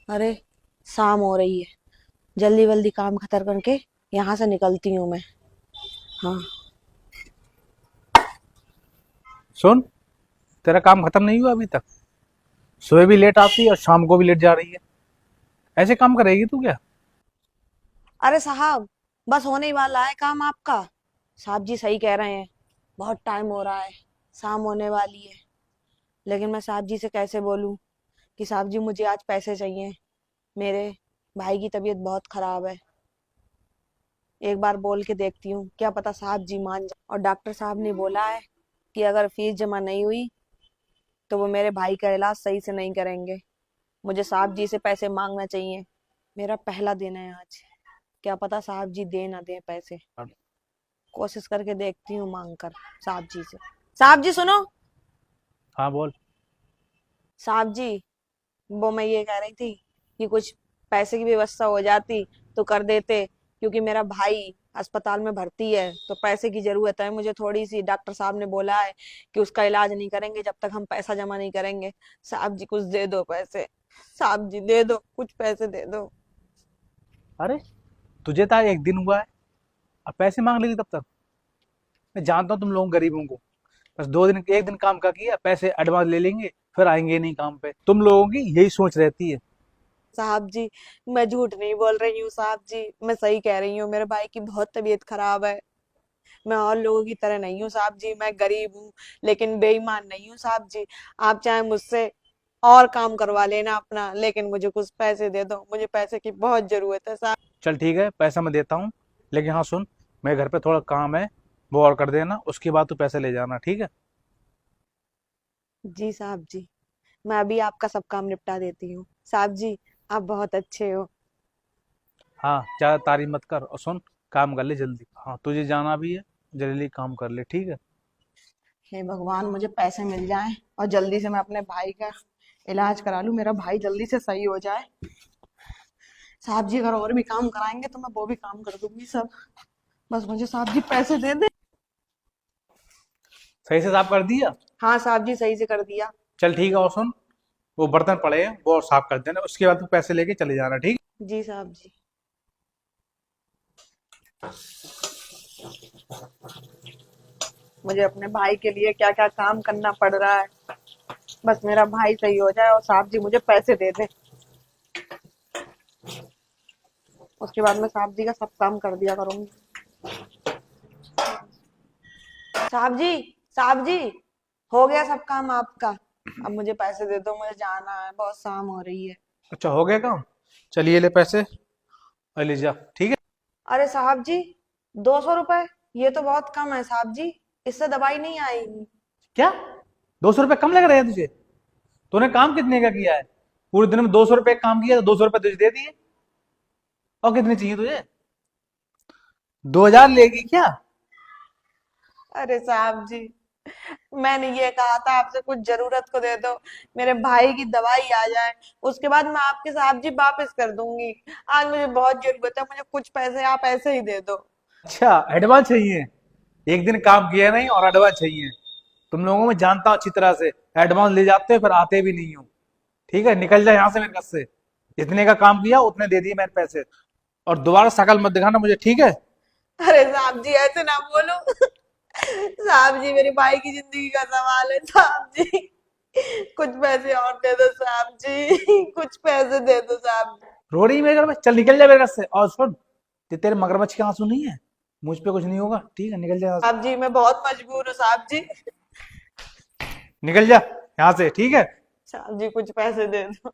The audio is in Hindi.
अरे, शाम हो रही है। जल्दी जल्दी काम खत्म करके यहाँ से निकलती हूँ मैं। हाँ। सुन, तेरा काम खत्म नहीं हुआ अभी तक। सुबह भी लेट आती है और शाम को भी लेट जा रही है। ऐसे काम करेगी तू क्या? अरे साहब, बस होने ही वाला है काम आपका। साहब जी सही कह रहे हैं। बहुत टाइम हो रहा है। शाम होने वाली है। लेकिन मैं साहब जी से कैसे बोलूं कि साहब जी मुझे आज पैसे चाहिए। मेरे भाई की तबीयत बहुत खराब है। एक बार बोल के देखती हूँ, क्या पता साहब जी मान जाए। और डॉक्टर साहब ने बोला है कि अगर फीस जमा नहीं हुई तो वो मेरे भाई का इलाज सही से नहीं करेंगे। मुझे साहब जी से पैसे मांगना चाहिए। मेरा पहला दिन है आज। क्या पता साहब जी दे ना दे पैसे। कोशिश करके देखती हूँ मांग कर साहब जी से। साहब जी सुनो। हाँ बोल। साहब जी, वो मैं ये कह रही थी कि कुछ पैसे की व्यवस्था हो जाती तो कर देते, क्योंकि मेरा भाई अस्पताल में भर्ती है तो पैसे की जरूरत है मुझे थोड़ी सी। डॉक्टर साहब ने बोला है कि उसका इलाज नहीं करेंगे जब तक हम पैसा जमा नहीं करेंगे। साहब जी कुछ दे दो पैसे। साहब जी दे दो, कुछ पैसे दे दो। अरे, तुझे तो आज एक दिन हुआ है, अब पैसे मांग लेगी तब तक? मैं जानता हूँ तुम लोग गरीबों को। बस 2 दिन, एक दिन काम का किया, पैसे एडवांस ले लेंगे, फिर आएंगे नहीं काम पे। तुम लोगों की यही सोच रहती है। साहब जी, मैं झूठ नहीं बोल रही हूँ साहब जी, मैं सही कह रही हूँ। मेरे भाई की बहुत तबीयत खराब है। मैं और लोगों की तरह नहीं हूँ साहब जी, मैं गरीब हूँ लेकिन बेईमान नहीं हूँ साहब जी। आप चाहे मुझसे और काम करवा लेना अपना, लेकिन मुझे कुछ पैसे दे दो, मुझे पैसे की बहुत जरूरत है साहब। चल ठीक है, पैसा मैं देता हूँ। लेकिन हाँ सुन, मेरे घर पे थोड़ा काम है, वो और कर देना, उसके बाद तू पैसे ले जाना, ठीक है? जी साहब जी, मैं अभी आपका सब काम निपटा देती हूँ साहब जी। आप बहुत अच्छे हो। हाँ, ज्यादा तारीफ मत कर, और सुन, काम कर ले जल्दी। हाँ, तुझे जाना भी है, जल्दी काम कर ले, ठीक है? हे भगवान, मुझे पैसे मिल जाएं और जल्दी से मैं अपने भाई का इलाज करा लूं, मेरा भाई जल्दी से सही हो जाए। साहब जी अगर और भी काम कराएंगे तो मैं वो भी काम कर दूंगी सब। बस मुझे साहब जी पैसे दे दे। सही से साफ कर दिया? हाँ साहब जी सही से कर दिया। चल ठीक है, और सुन, वो बर्तन पड़े हैं वो और साफ कर देना, उसके बाद तू पैसे लेके चले जाना, ठीक? जी साहब जी। मुझे अपने भाई के लिए क्या क्या काम करना पड़ रहा है। बस मेरा भाई सही हो जाए और साहब जी मुझे पैसे दे दे। उसके बाद मैं साहब जी का सब काम कर दिया करूंगी। साहब जी, साहब जी, हो गया सब काम आपका। अब मुझे पैसे दे दो, मुझे जाना है, बहुत शाम हो रही है। अच्छा, हो गया काम? चलिए ले पैसे और ले जा, ठीक है? अरे साहब जी, 200 रुपए, ये तो बहुत कम है साहब जी। इससे दवाई नहीं आएगी। क्या? 200 रुपये कम लग रहे हैं तुझे? तूने काम कितने का किया है? पूरे दिन में 200 रुपये काम किया तो 200 रुपये तुझे दे दिए। और कितने चाहिए तुझे? 2,000 लेगी क्या? अरे साहब जी, मैंने ये कहा था आपसे कुछ जरूरत को दे दो, मेरे भाई की दवाई आ जाए, उसके बाद मैं आपके साहब जी वापस कर दूंगी। आज मुझे बहुत जरूरत है, मुझे कुछ पैसे आप ऐसे ही दे दो। अच्छा, एडवांस चाहिए? एक दिन काम किया नहीं और एडवांस चाहिए? तुम लोगों में जानता हूँ अच्छी तरह से। एडवांस ले जाते हो फिर आते भी नहीं हो। ठीक है, निकल जाए यहाँ से मेरे घर से। जितने का काम किया उतने दे दिए मैंने पैसे। और दोबारा शकल मत दिखाना मुझे, ठीक है? अरे साहब जी ऐसे ना बोलो। साहब जी मेरे भाई की जिंदगी का सवाल है साहब जी। कुछ पैसे और दे दो साहब जी, कुछ पैसे दे दो साहब जी। रो रही है मेरे घर में? चल निकल जा मेरे घर से। और सुन, तेरे मगरमच्छ के आंसू नहीं है, मुझ पे कुछ नहीं होगा, ठीक है? निकल जा यहाँ से। साहब जी मैं बहुत मजबूर हूँ साहब जी। निकल जा यहाँ से, ठीक है? साहब जी कुछ पैसे दे दो।